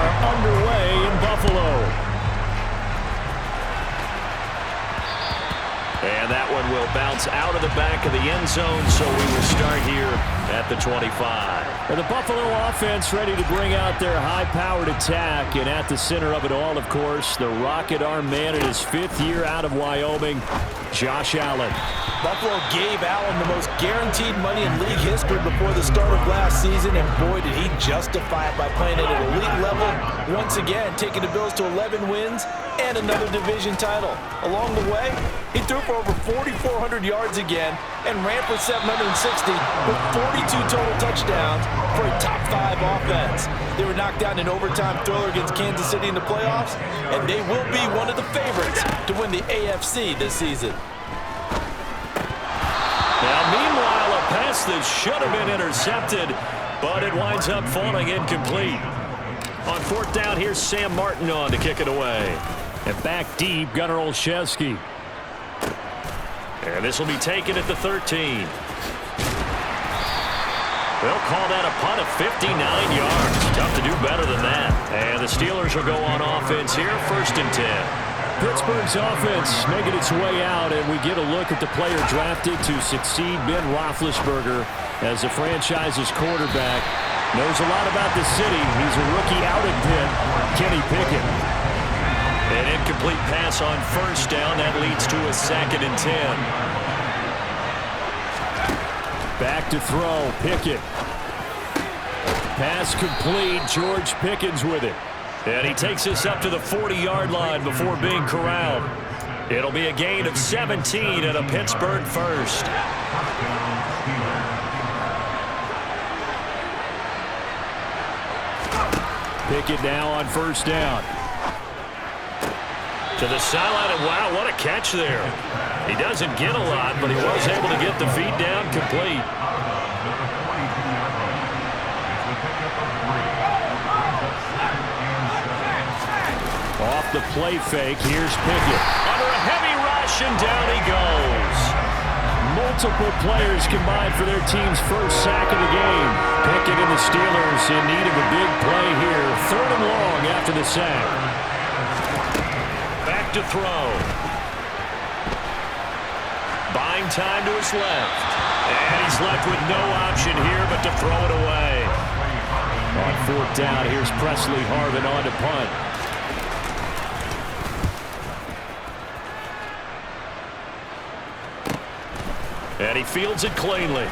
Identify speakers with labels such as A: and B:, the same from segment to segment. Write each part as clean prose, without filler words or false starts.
A: are underway in Buffalo.
B: And that one will bounce out of the back of the end zone, so we will start here at the 25.
A: And the Buffalo offense ready to bring out their high-powered attack. And at the center of it all, of course, the rocket arm man in his 5th year out of Wyoming, Josh Allen.
C: Buffalo gave Allen the most guaranteed money in league history before the start of last season, and boy, did he justify it by playing at an elite level. Once again, taking the Bills to 11 wins and another division title. Along the way, he threw for over 4,400 yards again and ran for 760 with 42 total touchdowns for a top-5 offense. They were knocked down in overtime thriller against Kansas City in the playoffs, and they will be one of the favorites to win the AFC this season.
B: Now, meanwhile, a pass that should have been intercepted, but it winds up falling incomplete. On 4th down, here's Sam Martin on to kick it away.
A: And back deep, Gunnar Olszewski.
B: And this will be taken at the 13. They'll call that a punt of 59 yards. Tough to do better than that. And the Steelers will go on offense here, 1st and 10.
A: Pittsburgh's offense making its way out, and we get a look at the player drafted to succeed Ben Roethlisberger as the franchise's quarterback. Knows a lot about the city. He's a rookie out at Pitt, Kenny Pickett.
B: An incomplete pass on 1st down. That leads to a 2nd and 10.
A: Back to throw, Pickett. Pass complete, George Pickens with it.
B: And he takes us up to the 40-yard line before being corralled. It'll be a gain of 17 and a Pittsburgh first.
A: Pickett now on 1st down.
B: To the sideline, and wow, what a catch there. He doesn't get a lot, but he was able to get the feet down complete.
A: Off the play fake, here's Pickett.
B: Under a heavy rush, and down he goes.
A: Multiple players combined for their team's first sack of the game. Pickett and the Steelers in need of a big play here. 3rd and long after the sack.
B: Back to throw. Buying time to his left. And he's left with no option here but to throw it away.
A: On 4th down, here's Presley Harvin on to punt.
B: And he fields it cleanly.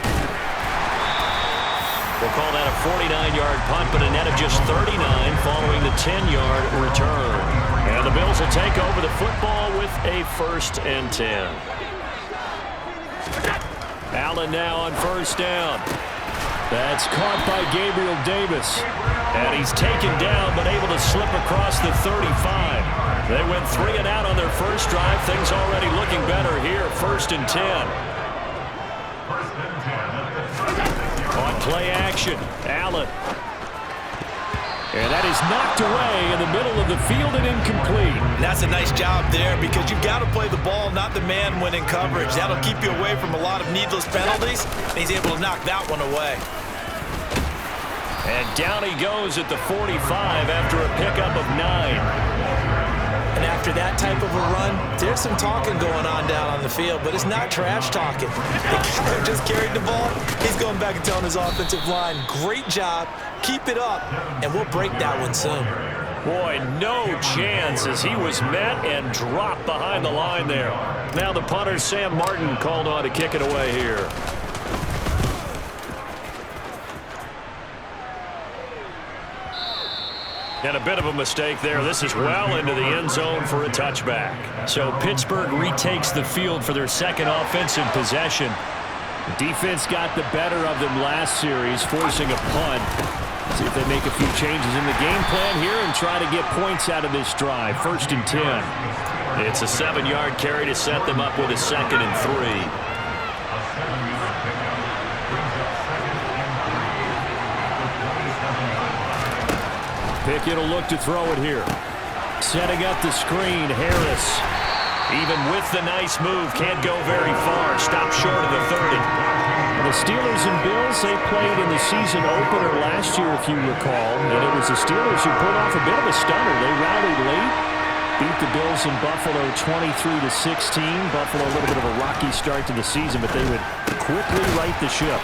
B: We'll call that a 49-yard punt, but a net of just 39 following the 10-yard return. And the Bills will take over the football with a 1st and 10.
A: Allen now on 1st down. That's caught by Gabriel Davis.
B: And he's taken down, but able to slip across the 35. They went 3 and out on their first drive. Things already looking better here, 1st and 10. On play action, Allen.
A: And that is knocked away in the middle of the field and incomplete.
C: That's a nice job there because you've got to play the ball, not the man when in coverage. That'll keep you away from a lot of needless penalties. And he's able to knock that one away.
B: And down he goes at the 45 after a pickup of 9.
C: And after that type of a run, there's some talking going on down on the field, but it's not trash talking. The guy just carried the ball. He's going back and telling his offensive line, great job, keep it up, and we'll break that one soon.
B: Boy, no chance as he was met and dropped behind the line there. Now the punter, Sam Martin, called on to kick it away here. And a bit of a mistake there. This is well into the end zone for a touchback.
A: So Pittsburgh retakes the field for their 2nd offensive possession. The defense got the better of them last series, forcing a punt. See if they make a few changes in the game plan here and try to get points out of this drive. 1st and 10.
B: It's a 7-yard carry to set them up with a 2nd and 3.
A: Pickett will look to throw it here. Setting up the screen, Harris.
B: Even with the nice move, can't go very far. Stopped short of the 30.
A: The Steelers and Bills, they played in the season opener last year, if you recall, and it was the Steelers who pulled off a bit of a stunner. They rallied late, beat the Bills in Buffalo 23-16. Buffalo a little bit of a rocky start to the season, but they would quickly right the ship.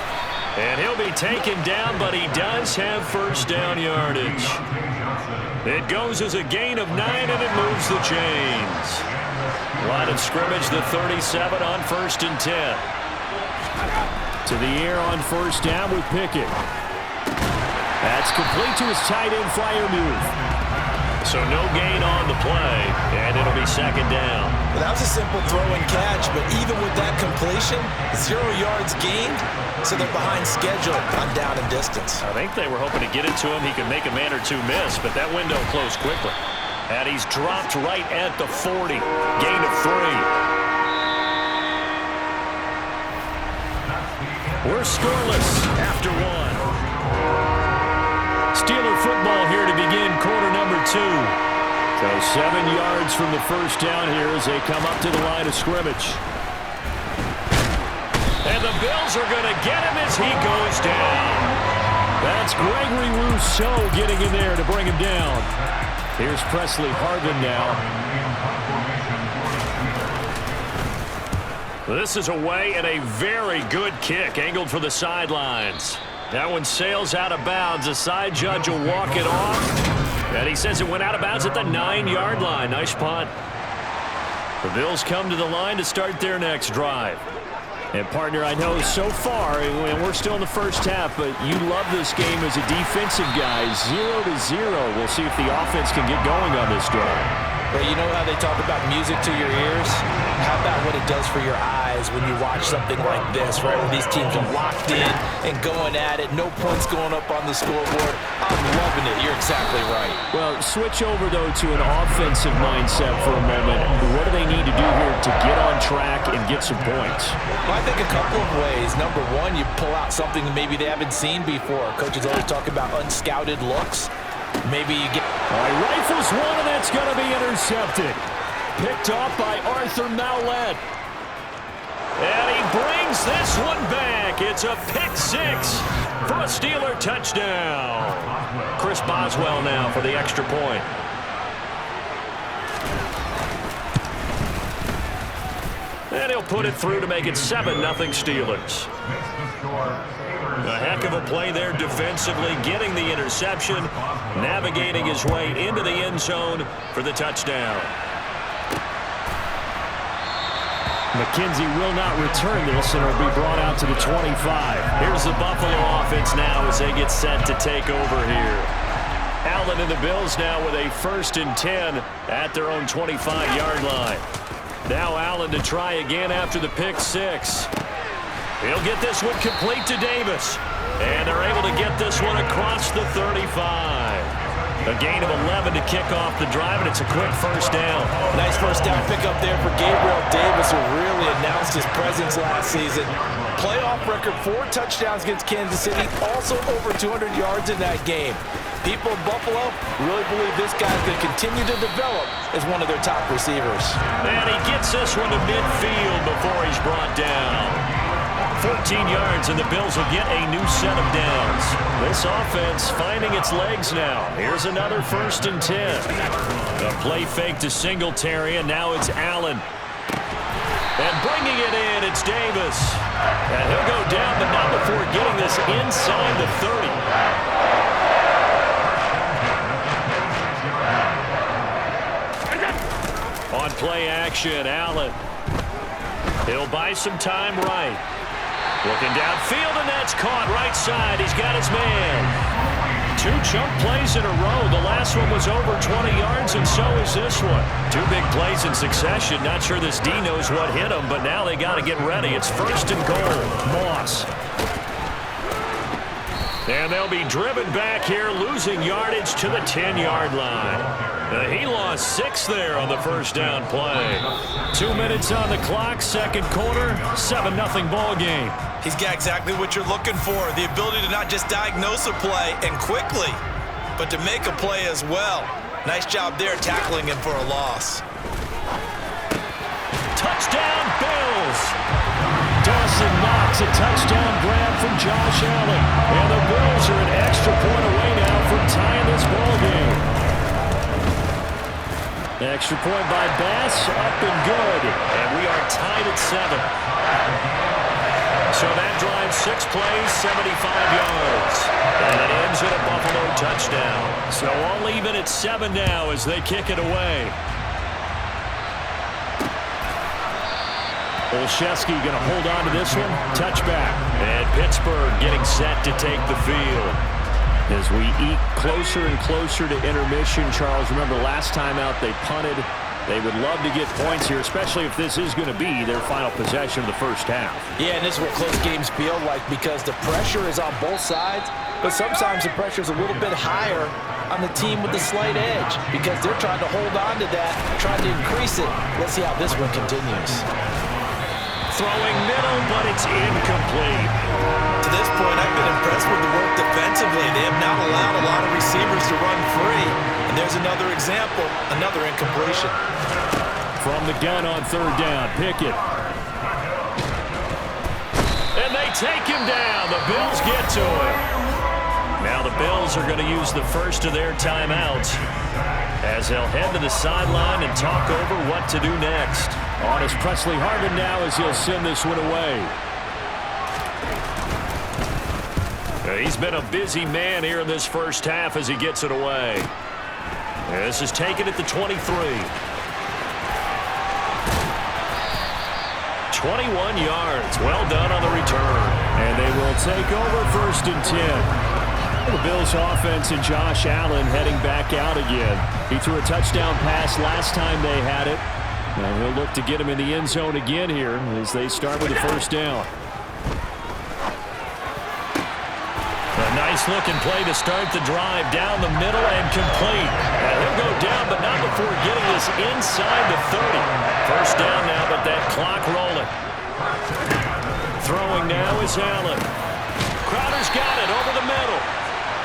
B: And he'll be taken down, but he does have first down yardage. It goes as a gain of 9, and it moves the chains. Line of scrimmage, the 37 on 1st and 10.
A: To the air on first down with Pickett. That's complete to his tight end flyer move.
B: So no gain on the play, and it'll be 2nd down.
C: Well, that was a simple throw and catch, but even with that completion, 0 yards gained, so they're behind schedule on down and distance.
B: I think they were hoping to get it to him. He could make a man or two miss, but that window closed quickly. And he's dropped right at the 40. Gain of 3. We're scoreless after 1.
A: Steeler football here to begin quarter number 2. So 7 yards from the first down here as they come up to the line of scrimmage.
B: And the Bills are going to get him as he goes down.
A: That's Gregory Rousseau getting in there to bring him down. Here's Presley Harvin now.
B: This is away and a very good kick, angled for the sidelines. That one sails out of bounds. The side judge will walk it off. And he says it went out of bounds at the 9-yard line. Nice punt. The Bills come to the line to start their next drive. And, partner, I know so far, and we're still in the first half, but you love this game as a defensive guy. 0-0. We'll see if the offense can get going on this drive.
C: But you know how they talk about music to your ears? How about what it does for your eyes when you watch something like this, right? Where these teams are locked in and going at it. No points going up on the scoreboard. I'm loving it. You're exactly right.
A: Well, switch over, though, to an offensive mindset for a moment. What do they need to do here to get on track and get some points?
C: Well, I think a couple of ways. Number one, you pull out something maybe they haven't seen before. Coaches always talk about unscouted looks. Maybe you get...
A: All right, rifles one, and that's going to be intercepted. Picked off by Arthur Mallett.
B: And he brings this one back. It's a pick 6 for a Steeler touchdown. Chris Boswell now for the extra point. And he'll put it through to make it 7-0 Steelers. A heck of a play there defensively, getting the interception, navigating his way into the end zone for the touchdown.
A: McKenzie will not return this, and it'll be brought out to the 25.
B: Here's the Buffalo offense now as they get set to take over here. Allen and the Bills now with a 1st and 10 at their own 25-yard line. Now Allen to try again after the pick 6. He'll get this one complete to Davis. And they're able to get this one across the 35. A gain of 11 to kick off the drive, and it's a quick first down.
C: Nice first down pickup there for Gabriel Davis, who really announced his presence last season. Playoff record, 4 touchdowns against Kansas City, also over 200 yards in that game. People in Buffalo really believe this guy's going to continue to develop as one of their top receivers.
B: And he gets this one to midfield before he's brought down. 14 yards, and the Bills will get a new set of downs. This offense finding its legs now. Here's another 1st and 10. A play fake to Singletary, and now it's Allen. And bringing it in, it's Davis. And he'll go down, but not before getting this inside the 30. On play action, Allen. He'll buy some time right. Looking downfield, and that's caught right side. He's got his man. 2 chunk plays in a row. The last one was over 20 yards, and so is this one. 2 big plays in succession. Not sure this D knows what hit him, but now they got to get ready. It's 1st and goal. Moss. And they'll be driven back here, losing yardage to the 10-yard line. He lost 6 there on the first down play. 2 minutes on the clock, second quarter, 7-0 ball game.
D: He's got exactly what you're looking for, the ability to not just diagnose a play and quickly, but to make a play as well. Nice job there tackling him for a loss.
B: Touchdown, Bills!
A: Dawson Knox, a touchdown grab from Josh Allen. And the Bills are an extra point away now from tying this ball game. Extra point by Bass, up and good.
B: And we are tied at 7. So that drive, 6 plays, 75 yards. And it ends in a Buffalo touchdown.
A: So all even at 7 now as they kick it away. Olszewski going to hold on to this one. Touchback.
B: And Pittsburgh getting set to take the field.
A: As we eke closer and closer to intermission, Charles, remember last time out they punted. They would love to get points here, especially if this is going to be their final possession of the first half.
C: Yeah, and this is what close games feel like because the pressure is on both sides, but sometimes the pressure is a little bit higher on the team with the slight edge because they're trying to hold on to that, trying to increase it. Let's see how this one continues.
B: Throwing middle, but it's incomplete.
D: To this point, I've been impressed with the work defensively. They have not allowed a lot of receivers to run free. And there's another example, another incompletion.
A: From the gun on third down, Pickett.
B: And they take him down. The Bills get to him. Now the Bills are going to use the first of their timeouts as they'll head to the sideline and talk over what to do next.
A: On is Presley Harvin now as he'll send this one away.
B: He's been a busy man here in this first half as he gets it away. This is taken at the 23. 21 yards. Well done on the return.
A: And they will take over first and 10. The Bills offense and Josh Allen heading back out again. He threw a touchdown pass last time they had it. And he'll look to get him in the end zone again here as they start with the first down.
B: A nice-looking play to start the drive down the middle and complete. And he'll go down, but not before getting this inside the 30. First down now, but that clock rolling. Throwing now is Allen. Crowder's got it over the middle.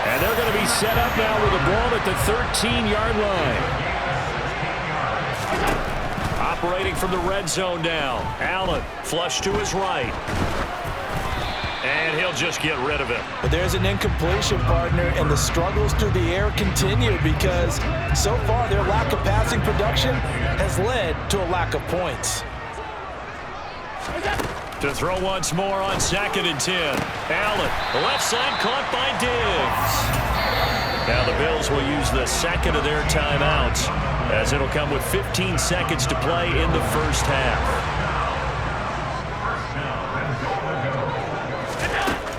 A: And they're going to be set up now with the ball at the 13-yard line.
B: Operating from the red zone now. Allen flush to his right. And he'll just get rid of it.
C: But there's an incompletion, partner, and the struggles through the air continue because so far their lack of passing production has led to a lack of points.
B: To throw once more on 2nd and 10. Allen, the left side caught by Diggs. Now the Bills will use the second of their timeouts as it'll come with 15 seconds to play in the first half.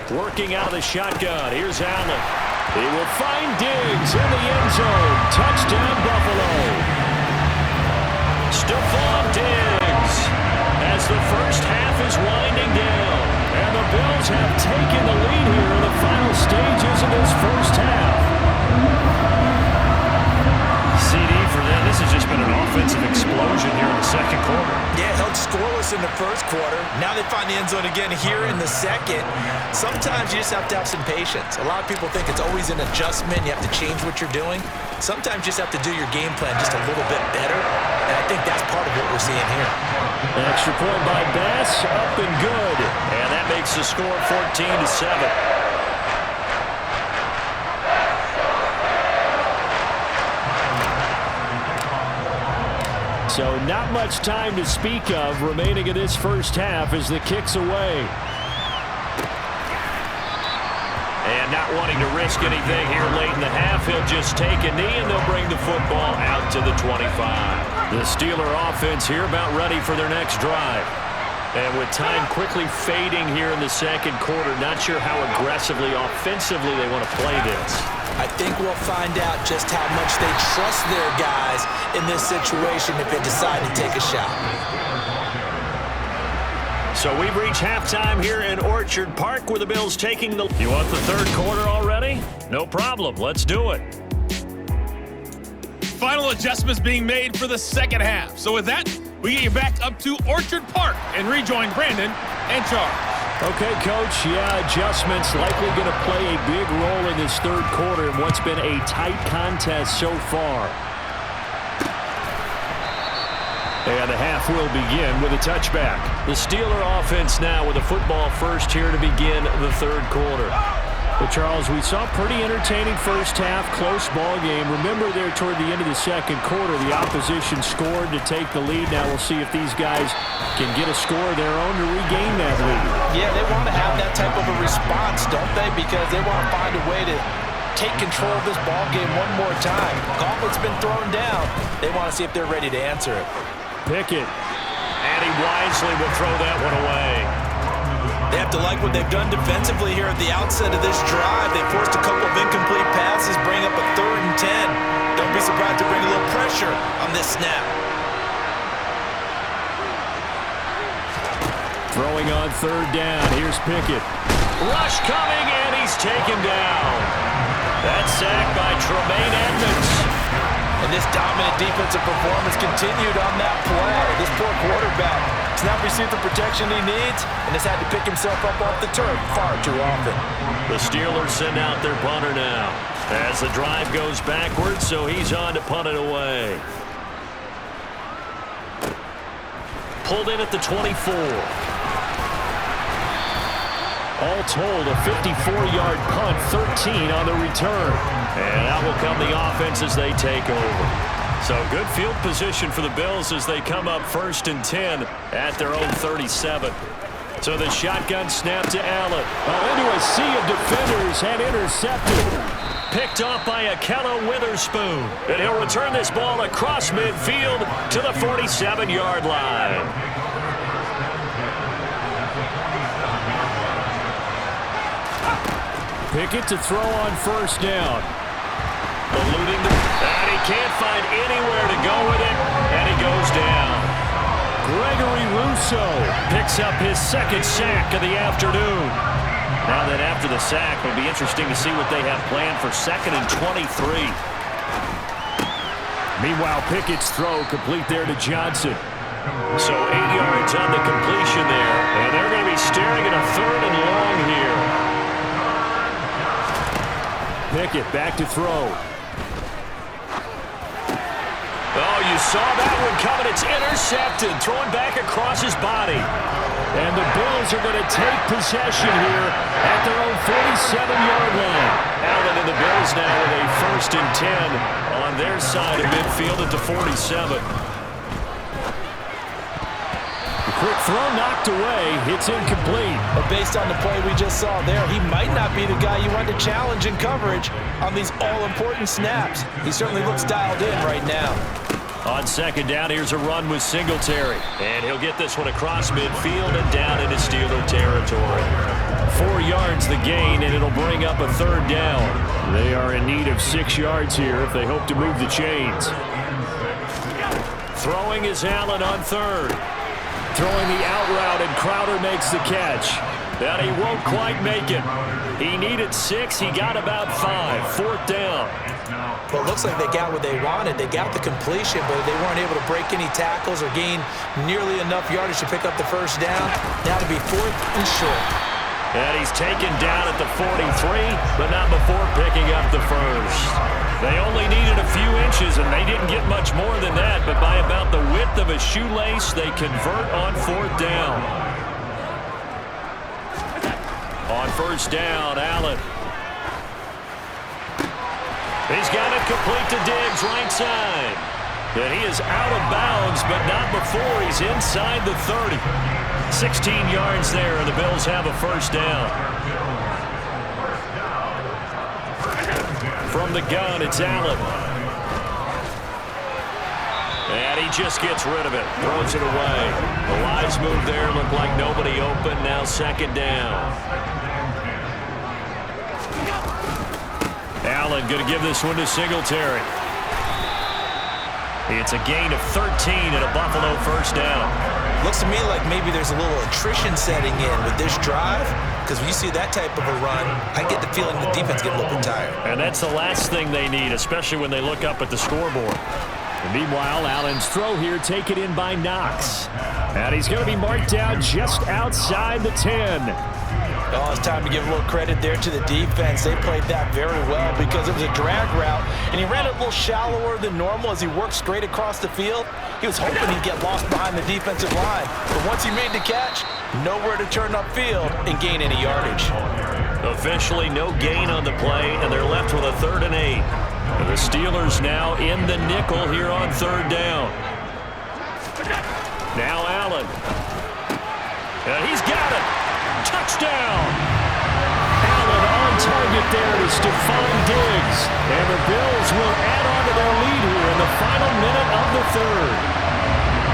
B: Working out of the shotgun. Here's Allen. He will find Diggs in the end zone. Touchdown, Buffalo. Stephon Diggs as the first half is winding down.
A: And the Bills have taken the lead here in the final stages of this first half.
B: CD for them. This has just been an offensive explosion here in the second quarter.
D: Yeah, held scoreless in the first quarter. Now they find the end zone again here in the second. Sometimes you just have to have some patience. A lot of people think it's always an adjustment. You have to change what you're doing. Sometimes you just have to do your game plan just a little bit better. And I think that's part of what we're seeing here.
A: An extra point by Bass, up and good.
B: And that makes the score 14-7.
A: So not much time to speak of remaining in this first half as the kick's away.
B: And not wanting to risk anything here late in the half, he'll just take a knee and they'll bring the football out to the 25.
A: The Steeler offense here about ready for their next drive.
B: And with time quickly fading here in the second quarter, not sure how aggressively, offensively they want to play this.
C: I think we'll find out just how much they trust their guys in this situation if they decide to take a shot.
B: So we've reached halftime here in Orchard Park with the Bills taking the... You want the third quarter already? No problem. Let's do it.
E: Final adjustments being made for the second half. So with that, we get you back up to Orchard Park and rejoin Brandon and Charles.
A: Okay, Coach, yeah, adjustments likely going to play a big role in this third quarter in what's been a tight contest so far. And the half will begin with a touchback.
B: The Steeler offense now with a football first here to begin the third quarter.
A: Well, Charles, we saw a pretty entertaining first half, close ball game. Remember there toward the end of the second quarter, the opposition scored to take the lead. Now we'll see if these guys can get a score of their own to regain that lead.
C: Yeah, they want to have that type of a response, don't they? Because they want to find a way to take control of this ball game one more time. Gauntlet's been thrown down. They want to see if they're ready to answer it.
A: Pickett.
B: And he wisely will throw that one away.
D: They have to like what they've done defensively here at the outset of this drive. They forced a couple of incomplete passes, bring up a 3rd and 10. Don't be surprised to bring a little pressure on this snap.
A: Throwing on 3rd down. Here's Pickett.
B: Rush coming, and he's taken down. That's sacked by Tremaine Edmonds.
C: And this dominant defensive performance continued on that play. This poor quarterback has not received the protection he needs and has had to pick himself up off the turf far too often.
B: The Steelers send out their punter now as the drive goes backwards, so he's on to punt it away. Pulled in at the 24.
A: All told, a 54-yard punt, 13 on the return.
B: And out will come the offense as they take over. So good field position for the Bills as they come up 1st and 10 at their own 37. So the shotgun snap to Allen.
A: Into a sea of defenders and intercepted.
B: Picked off by Akello Witherspoon. And he'll return this ball across midfield to the 47-yard line.
A: Pickett to throw on 1st down.
B: Eluding and he can't find anywhere to go with it, and he goes down.
A: Gregory Rousseau
B: picks up his 2nd sack of the afternoon. Now that after the sack, it'll be interesting to see what they have planned for 2nd and 23.
A: Meanwhile, Pickett's throw complete there to Johnson.
B: So 8 yards on the completion there, and they're going to be staring at a 3rd and long here.
A: Pickett back to throw.
B: Oh, you saw that one coming. It's intercepted. Throwing back across his body.
A: And the Bills are going to take possession here at their own 47-yard line.
B: Allen and the Bills now with a 1st and 10 on their side of midfield at the 47.
A: Quick throw knocked away. It's incomplete.
C: But based on the play we just saw there, he might not be the guy you want to challenge in coverage on these all-important snaps. He certainly looks dialed in right now.
B: On 2nd down, here's a run with Singletary. And he'll get this one across midfield and down into Steeler territory.
A: 4 yards the gain, and it'll bring up a 3rd down. They are in need of 6 yards here if they hope to move the chains.
B: Throwing is Allen on 3rd.
A: Throwing the out route, and Crowder makes the catch.
B: But he won't quite make it. He needed 6. He got about 5. 4th down.
C: Well, it looks like they got what they wanted. They got the completion, but they weren't able to break any tackles or gain nearly enough yardage to pick up the 1st down. Now to be 4th and short.
B: And he's taken down at the 43, but not before picking up the 1st. They only needed a few inches, and they didn't get much more than that, but by about the width of a shoelace, they convert on 4th down. On 1st down, Allen. He's got it complete to Diggs, right side. And he is out of bounds, but not before he's inside the 30. 16 yards there, and the Bills have a 1st down. From the gun, it's Allen. And he just gets rid of it, throws it away. The Lions move there, look like nobody open, now 2nd down. Allen going to give this one to Singletary. It's a gain of 13 and a Buffalo 1st down.
C: Looks to me like maybe there's a little attrition setting in with this drive, because when you see that type of a run, I get the feeling the defense get a little bit tired.
B: And that's the last thing they need, especially when they look up at the scoreboard.
A: And meanwhile, Allen's throw here taken in by Knox. And he's going to be marked down just outside the 10.
C: Oh, it's time to give a little credit there to the defense. They played that very well because it was a drag route, and he ran it a little shallower than normal as he worked straight across the field. He was hoping he'd get lost behind the defensive line, but once he made the catch, nowhere to turn upfield and gain any yardage.
B: Officially no gain on the play, and they're left with a 3rd and 8. And the Steelers now in the nickel here on 3rd down. Now Allen. And he's got it. Touchdown.
A: Allen on target there to Stephon Diggs. And the Bills will add on to their lead here in the final minute of the 3rd.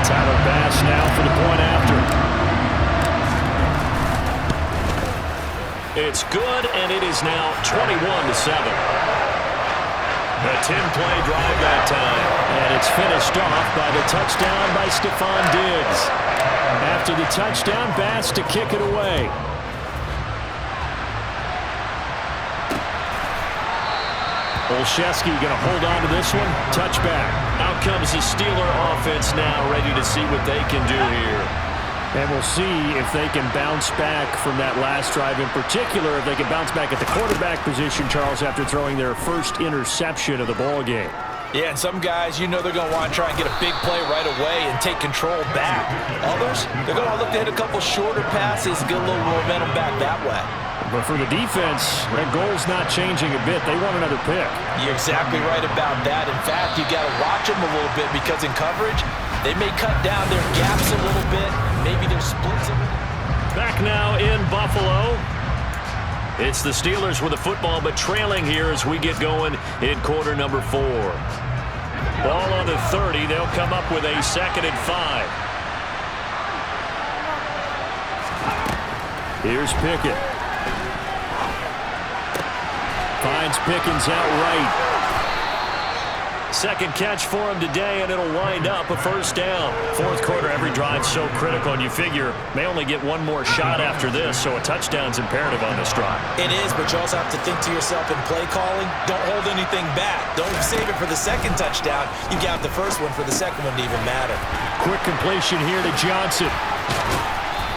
A: Tyler Bass now for the point after.
B: It's good, and it is now 21-7. A 10-play drive that time.
A: And it's finished off by the touchdown by Stephon Diggs. After the touchdown, Bass to kick it away. Olszewski going to hold on to this one. Touchback.
B: Out comes the Steeler offense now, ready to see what they can do here.
A: And we'll see if they can bounce back from that last drive in particular, if they can bounce back at the quarterback position, Charles, after throwing their first interception of the ball game.
C: Yeah, and some guys, you know they're going to want to try and get a big play right away and take control back. Others, they're going to look to hit a couple shorter passes, get a little momentum back that way.
A: But for the defense, that goal's not changing a bit. They want another pick.
C: You're exactly right about that. In fact, you got to watch them a little bit because in coverage, they may cut down their gaps a little bit, maybe their splits a little.
B: Back now in Buffalo. It's the Steelers with the football, but trailing here as we get going in quarter number 4. Ball on the 30. They'll come up with a 2nd and 5.
A: Here's Pickett. Finds Pickens out right.
B: Second catch for him today, and it'll wind up a 1st down. 4th quarter, every drive so critical, and you figure may only get one more shot after this, so a touchdown's imperative on this drive.
C: It is, but you also have to think to yourself in play calling, don't hold anything back. Don't save it for the 2nd touchdown. You got the 1st one for the 2nd one to even matter.
A: Quick completion here to Johnson.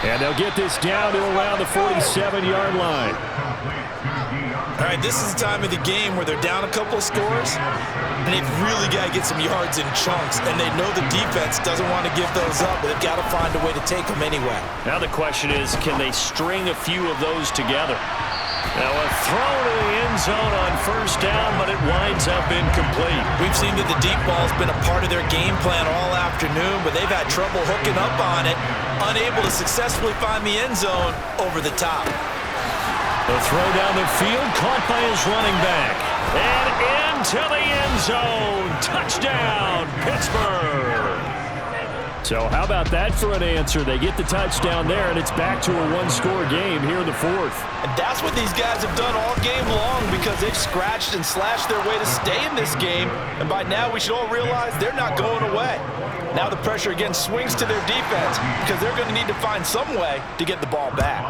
A: And they'll get this down to around the 47-yard line.
C: All right, this is the time of the game where they're down a couple of scores, and they've really got to get some yards in chunks, and they know the defense doesn't want to give those up, but they've got to find a way to take them anyway.
B: Now the question is, can they string a few of those together? Now a throw to the end zone on 1st down, but it winds up incomplete.
C: We've seen that the deep ball's been a part of their game plan all afternoon, but they've had trouble hooking up on it, unable to successfully find the end zone over the top.
B: The throw down the field, caught by his running back. And into the end zone. Touchdown, Pittsburgh.
A: So how about that for an answer? They get the touchdown there, and it's back to a 1-score game here in the 4th.
C: And that's what these guys have done all game long because they've scratched and slashed their way to stay in this game. And by now, we should all realize they're not going away. Now the pressure again swings to their defense because they're going to need to find some way to get the ball back.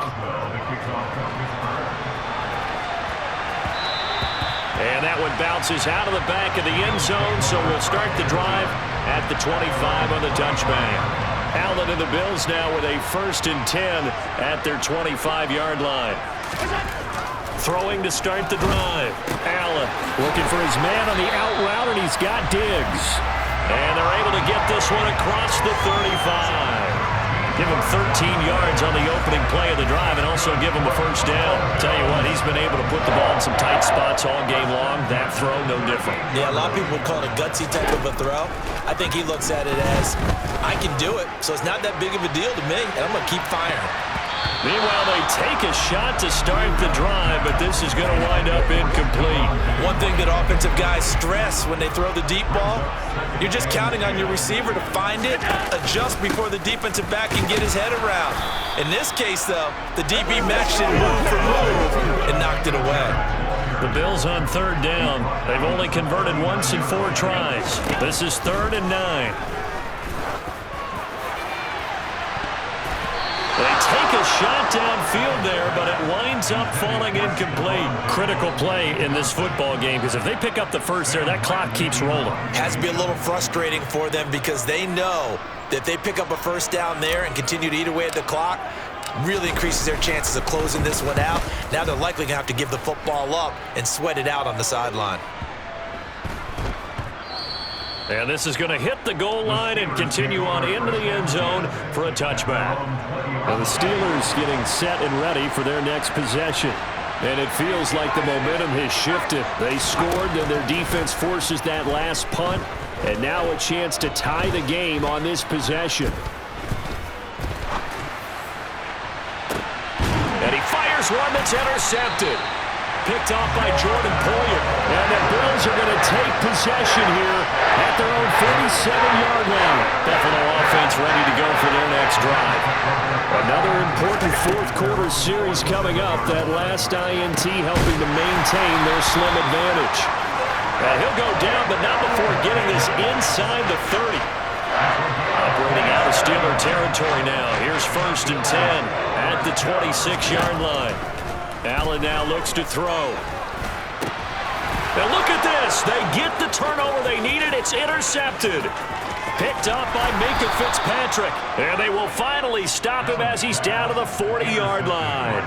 B: And that one bounces out of the back of the end zone, so we'll start the drive at the 25 on the touchback. Allen and the Bills now with a 1st and 10 at their 25-yard line. Throwing to start the drive. Allen
A: looking for his man on the out route, and he's got Diggs.
B: And they're able to get this one across the 35. Give him 13 yards on the opening play of the drive and also give him a 1st down. Tell you what, he's been able to put the ball in some tight spots all game long. That throw, no different.
C: Yeah, a lot of people would call it a gutsy type of a throw. I think he looks at it as, I can do it, so it's not that big of a deal to me, and I'm going to keep firing.
B: Meanwhile, they take a shot to start the drive, but this is going to wind up incomplete.
C: One thing that offensive guys stress when they throw the deep ball, you're just counting on your receiver to find it, adjust before the defensive back can get his head around. In this case, though, the DB matched it move for move and knocked it away.
B: The Bills on 3rd down. They've only converted once in 4 tries. This is 3rd and 9. They take a shot downfield there, but it winds up falling incomplete. Critical play in this football game, because if they pick up the 1st there, that clock keeps rolling.
C: Has to be a little frustrating for them because they know that if they pick up a 1st down there and continue to eat away at the clock,
D: really increases their chances of closing this one out. Now they're likely going to have to give the football up and sweat it out on the sideline.
B: And this is going to hit the goal line and continue on into the end zone for a touchback.
A: And the Steelers getting set and ready for their next possession. And it feels like the momentum has shifted. They scored, and their defense forces that last punt. And now a chance to tie the game on this possession.
B: And he fires one that's intercepted. Picked off by Jordan Poyer.
A: And the Bills are going to take possession here at their own 47-yard line.
B: Buffalo offense ready to go for their next drive.
A: Another important fourth-quarter series coming up. That last INT helping to maintain their slim advantage.
B: And he'll go down, but not before getting this inside the 30. Operating out of Steeler territory now. Here's 1st and 10 at the 26-yard line. Allen now looks to throw. Now look at this. They get the turnover they needed. It's intercepted. Picked up by Minkah Fitzpatrick. And they will finally stop him as he's down to the 40-yard line.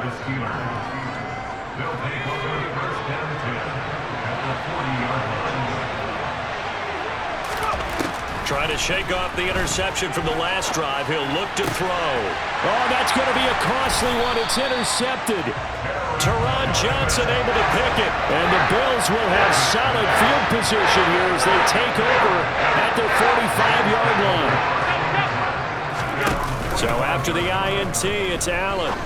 B: Trying to shake off the interception from the last drive. He'll look to throw.
A: Oh, that's going to be a costly one. It's intercepted.
B: Teron Johnson able to pick it.
A: And the Bills will have solid field position here as they take over at their 45-yard line.
B: So after the INT, it's Allen.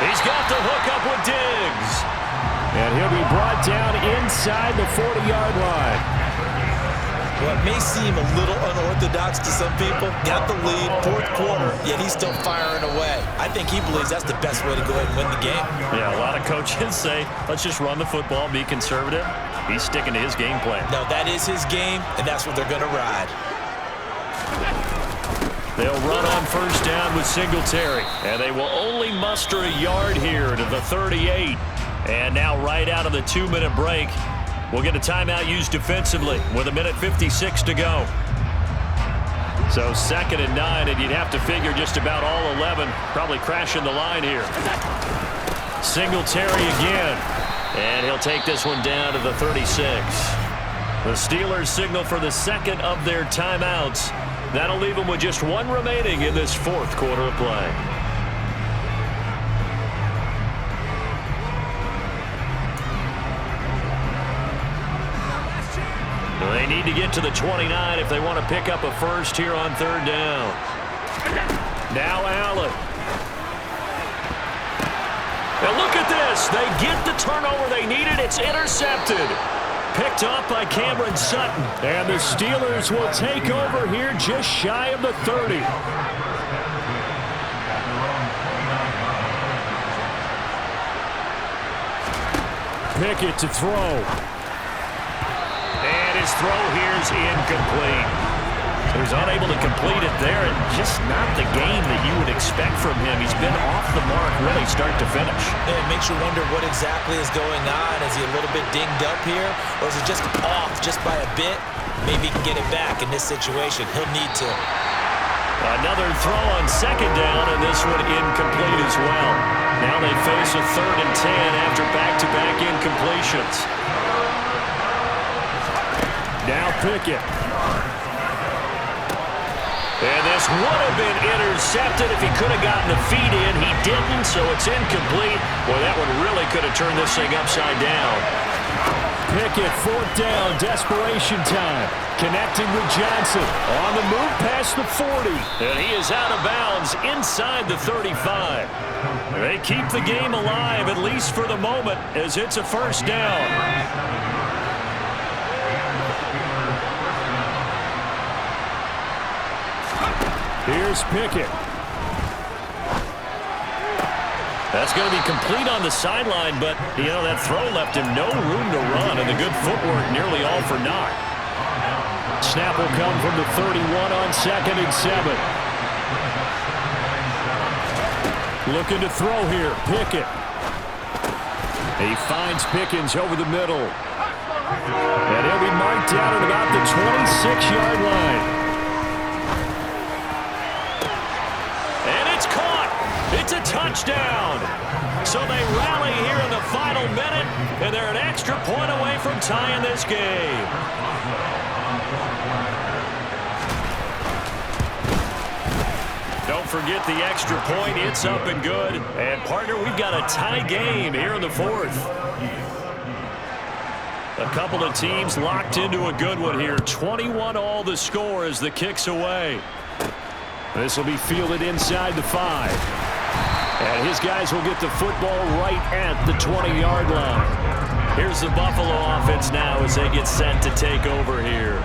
B: He's got the hook up with Diggs.
A: And he'll be brought down inside the 40-yard line.
D: Well, it may seem a little unorthodox to some people. Got the lead, 4th quarter, yet he's still firing away. I think he believes that's the best way to go ahead and win the game.
B: Yeah, a lot of coaches say, let's just run the football, be conservative. He's sticking to his game plan.
D: No, that is his game, and that's what they're going to ride.
B: They'll run on 1st down with Singletary. And they will only muster a yard here to the 38. And now right out of the 2-minute break, we'll get a timeout used defensively with 1:56 to go. So 2nd and 9, and you'd have to figure just about all 11 probably crashing the line here. Singletary again. And he'll take this one down to the 36. The Steelers signal for the 2nd of their timeouts. That'll leave them with just 1 remaining in this 4th quarter of play. They need to get to the 29 if they want to pick up a first here on 3rd down. Now Allen. Now look at this. They get the turnover they needed. It's intercepted. Picked off by Cameron Sutton.
A: And the Steelers will take over here just shy of the 30. Pickett to throw.
B: His throw here is incomplete. So he's unable to complete it there, and just not the game that you would expect from him. He's been off the mark really start to finish.
D: Yeah, it makes you wonder what exactly is going on. Is he a little bit dinged up here, or is it just off just by a bit? Maybe he can get it back in this situation. He'll need to.
B: Another throw on 2nd down, and this one incomplete as well. Now they face a 3rd and 10 after back-to-back incompletions.
A: Now Pickett.
B: And this would have been intercepted if he could have gotten the feet in. He didn't, so it's incomplete. Boy, that one really could have turned this thing upside down.
A: Pickett, 4th down, desperation time. Connecting with Johnson. On the move past the 40.
B: And he is out of bounds inside the 35. They keep the game alive, at least for the moment, as it's a 1st down.
A: Here's Pickett.
B: That's going to be complete on the sideline, but, you know, that throw left him no room to run, and the good footwork nearly all for naught.
A: Snap will come from the 31 on 2nd and 7. Looking to throw here, Pickett. He finds Pickens over the middle. And he'll be marked down at about the 26-yard line.
B: And it's caught. It's a touchdown. So they rally here in the final minute, and they're an extra point away from tying this game. Don't forget the extra point. It's up and good. And, partner, we've got a tie game here in the fourth. A couple of teams locked into a good one here. 21-all the score as the kick's away. This will be fielded inside the 5. And his guys will get the football right at the 20-yard line. Here's the Buffalo offense now as they get set to take over here.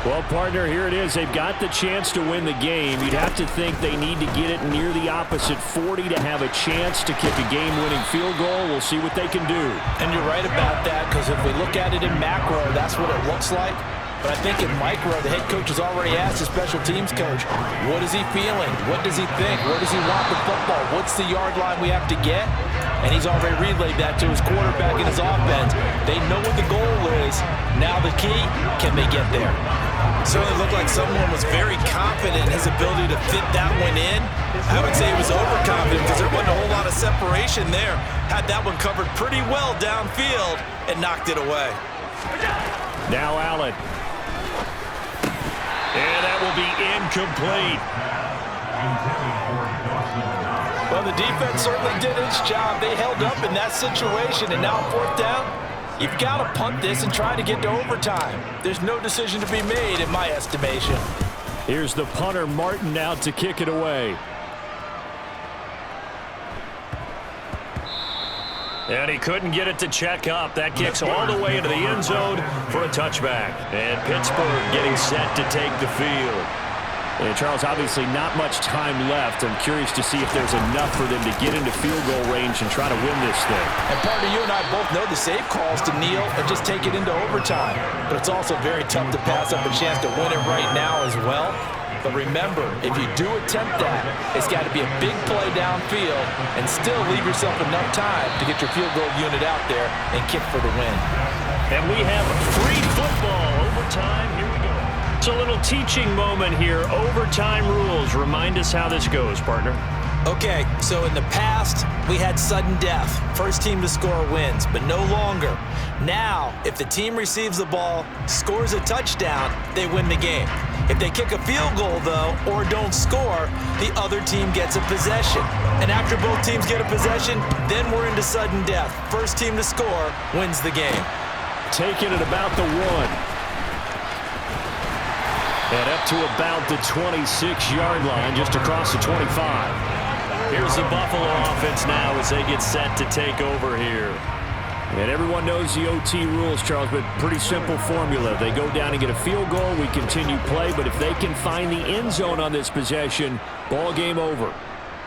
B: Well, partner, here it is. They've got the chance to win the game. You'd have to think they need to get it near the opposite 40 to have a chance to kick a game-winning field goal. We'll see what they can do.
C: And you're right about that, because if we look at it in macro, that's what it looks like. But I think in micro, the head coach has already asked the special teams coach, what is he feeling? What does he think? Where does he want the football? What's the yard line we have to get? And he's already relayed that to his quarterback and his offense. They know what the goal is. Now the key, can they get there?
D: Certainly looked like someone was very confident in his ability to fit that one in. I would say he was overconfident because there wasn't a whole lot of separation there. Had that one covered pretty well downfield and knocked it away.
B: Now Allen. And that will be incomplete.
C: Well, the defense certainly did its job. They held up in that situation, and now 4th down, you've got to punt this and try to get to overtime. There's no decision to be made in my estimation.
B: Here's the punter, Martin, out to kick it away. And he couldn't get it to check up. That kicks all the way into the end zone for a touchback. And Pittsburgh getting set to take the field. And Charles, obviously not much time left. I'm curious to see if there's enough for them to get into field goal range and try to win this thing.
C: And partner, you and I both know the safe calls to kneel and just take it into overtime. But it's also very tough to pass up a chance to win it right now as well. But remember, if you do attempt that, it's got to be a big play downfield and still leave yourself enough time to get your field goal unit out there and kick for the win.
B: And we have free football. Overtime, here we go. It's a little teaching moment here. Overtime rules. Remind us how this goes, partner.
D: Okay, so in the past, we had sudden death. First team to score wins, but no longer. Now, if the team receives the ball, scores a touchdown, they win the game. If they kick a field goal, though, or don't score, the other team gets a possession. And after both teams get a possession, then we're into sudden death. First team to score wins the game.
B: Taking it about the 1. And up to about the 26-yard line, just across the 25. Here's the Buffalo offense now as they get set to take over here. And everyone knows the OT rules, Charles, but pretty simple formula. They go down and get a field goal, we continue play, but if they can find the end zone on this possession, ball game over.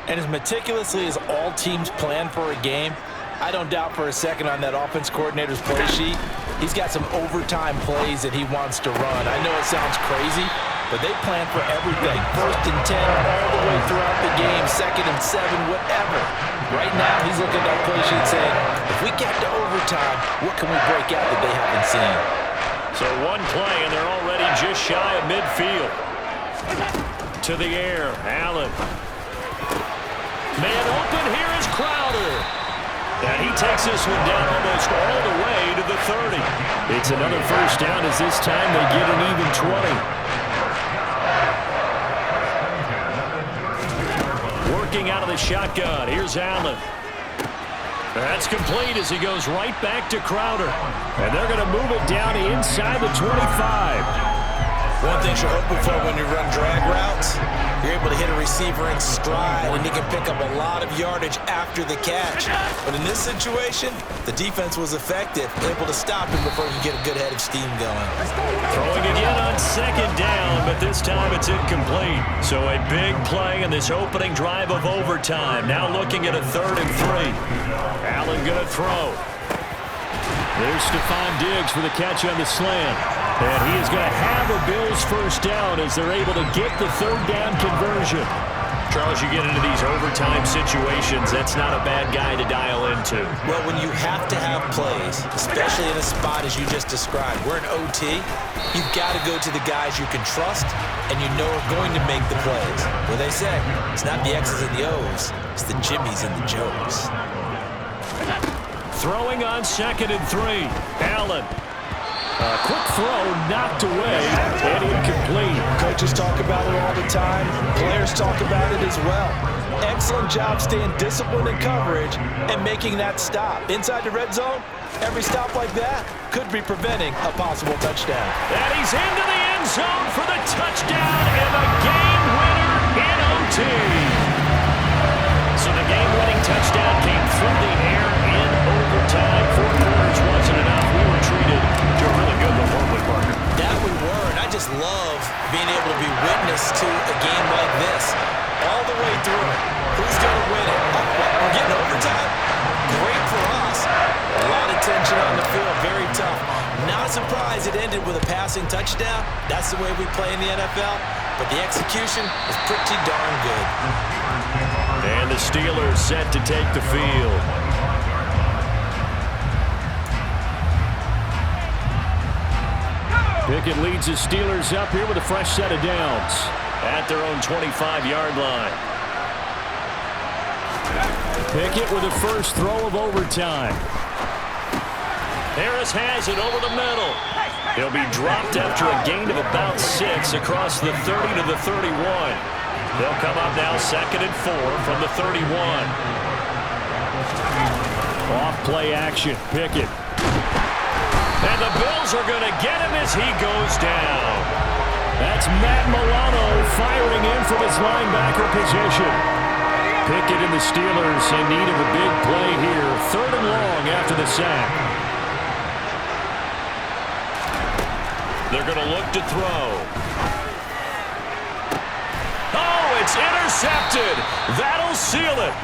C: And as meticulously as all teams plan for a game, I don't doubt for a second on that offense coordinator's play sheet, he's got some overtime plays that he wants to run. I know it sounds crazy, but they plan for everything. 1st and 10 all the way throughout the game, 2nd and 7, whatever. Right now, he's looking at that play sheet saying, if we get to overtime, what can we break out that they haven't seen?
B: So one play, and they're already just shy of midfield. To the air, Allen. Man open, here is Crowder. And he takes this one down almost all the way to the 30. It's another 1st down as this time they get an even 20. Working out of the shotgun. Here's Allen. That's complete as he goes right back to Crowder. And they're going to move it down inside the 25.
D: One thing you're hoping for when you run drag routes, you're able to hit a receiver in stride, and you can pick up a lot of yardage after the catch. But in this situation, the defense was effective, able to stop him before you get a good head of steam going.
B: Throwing again on 2nd down, but this time it's incomplete. So a big play in this opening drive of overtime. Now looking at a 3rd and 3. Allen going to throw. There's Stephon Diggs for the catch on the slant. And he is going to have a Bills 1st down as they're able to get the 3rd down conversion. Charles, you get into these overtime situations, that's not a bad guy to dial into.
D: Well, when you have to have plays, especially in a spot as you just described, we're in OT, you've got to go to the guys you can trust and you know are going to make the plays. Well, they say, it's not the X's and the O's, it's the Jimmies and the Joes.
A: Throwing on 2nd and 3. Allen. A quick throw knocked away and incomplete.
C: Coaches talk about it all the time. Players talk about it as well. Excellent job staying disciplined in coverage and making that stop. Inside the red zone, every stop like that could be preventing a possible touchdown.
A: And he's into the end zone for the touchdown and the game winner in OT.
B: So the game-winning touchdown came through the air in overtime. 4 quarters wasn't enough. We were treated to a really good one, partner.
D: That we were, and I just love being able to be witness to a game like this. All the way through. Who's going to win it? We're getting overtime? Great for us. A lot of tension on the field. Very tough. Not surprised it ended with a passing touchdown. That's the way we play in the NFL. But the execution is pretty darn good.
B: And the Steelers set to take the field.
A: Pickett leads the Steelers up here with a fresh set of downs at their own 25-yard line. Pickett with the first throw of overtime.
B: Harris has it over the middle. He'll be dropped after a gain of about 6 across the 30 to the 31. They'll come up now 2nd and 4 from the 31.
A: Off play action. Pickett.
B: And the Bills are going to get him as he goes down.
A: That's Matt Milano firing in from his linebacker position. Pickett and the Steelers in need of a big play here. 3rd and long after the sack.
B: They're going to look to throw. Oh, it's intercepted. That'll seal it.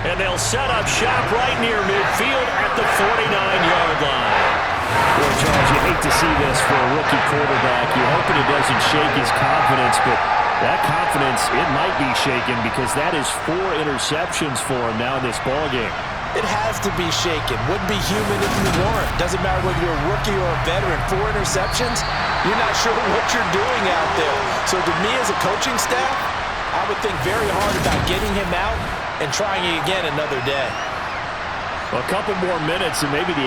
B: And they'll set up shop right near midfield at the 49-yard line.
A: Well, Charles, you hate to see this for a rookie quarterback. You're hoping it doesn't shake his confidence, but that confidence, it might be shaken because that is 4 interceptions for him now in this ballgame.
C: It has to be shaken. Wouldn't be human if you weren't. Doesn't matter whether you're a rookie or a veteran. 4 interceptions, you're not sure what you're doing out there. So to me as a coaching staff, I would think very hard about getting him out and trying again another day.
A: A couple more minutes and maybe the